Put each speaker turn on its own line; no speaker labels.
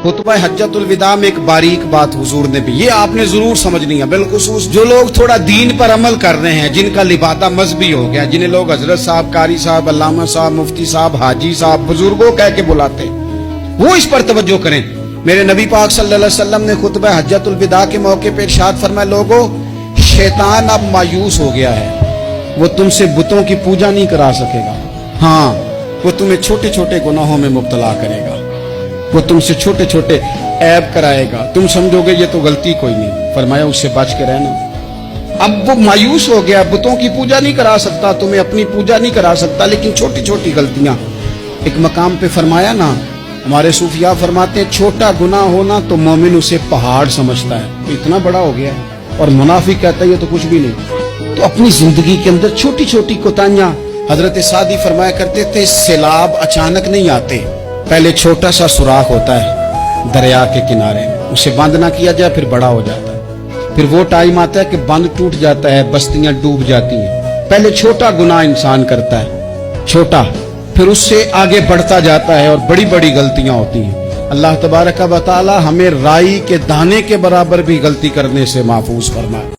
खुतबा हज्जतुल विदा में एक बारीक बात हुजूर ने भी, ये आपने जरूर समझनी है, बिलखुसूस जो लोग थोड़ा दीन पर अमल कर रहे हैं, जिनका लिबादा मजहबी हो गया, जिन्हें लोग हजरत साहब, कारी साहब, अल्लामा साहब, मुफ्ती साहब, हाजी साहब, बुजुर्गों कह के बुलाते हैं, वो इस पर तवज्जो करें। मेरे नबी पाक सल्लल्लाहु अलैहि वसल्लम ने खुतबा हज्जतुल विदा के मौके पर इरशाद फरमाया, लोगों शैतान अब मायूस हो गया है, वो तुमसे बुतों की पूजा नहीं करा सकेगा, हाँ वो तुम्हें छोटे छोटे गुनाहों में मुब्तला करेगा, वो तुमसे छोटे छोटे ऐब कराएगा, तुम समझोगे ये तो गलती कोई नहीं, फरमाया उससे बच के रहना। अब वो मायूस हो गया, बुतों की पूजा नहीं करा सकता, तुम्हें अपनी पूजा नहीं करा सकता, लेकिन छोटी छोटी गलतियां। एक मकाम पे फरमाया ना, हमारे सूफिया फरमाते हैं छोटा गुनाह होना तो मोमिन उसे पहाड़ समझता है, इतना बड़ा हो गया है, और मुनाफिक कहता है ये तो कुछ भी नहीं। तो अपनी जिंदगी के अंदर छोटी छोटी कोताहियां, हजरत सादी फरमाया करते थे, सैलाब अचानक नहीं आते, पहले छोटा सा सुराख होता है दरिया के किनारे, उसे बंद ना किया जाए फिर बड़ा हो जाता है, फिर वो टाइम आता है कि बंद टूट जाता है, बस्तियां डूब जाती हैं। पहले छोटा गुनाह इंसान करता है, छोटा, फिर उससे आगे बढ़ता जाता है और बड़ी बड़ी गलतियां होती हैं। अल्लाह तबारक व तआला हमें राई के दाने के बराबर भी गलती करने से महफूज फरमाए।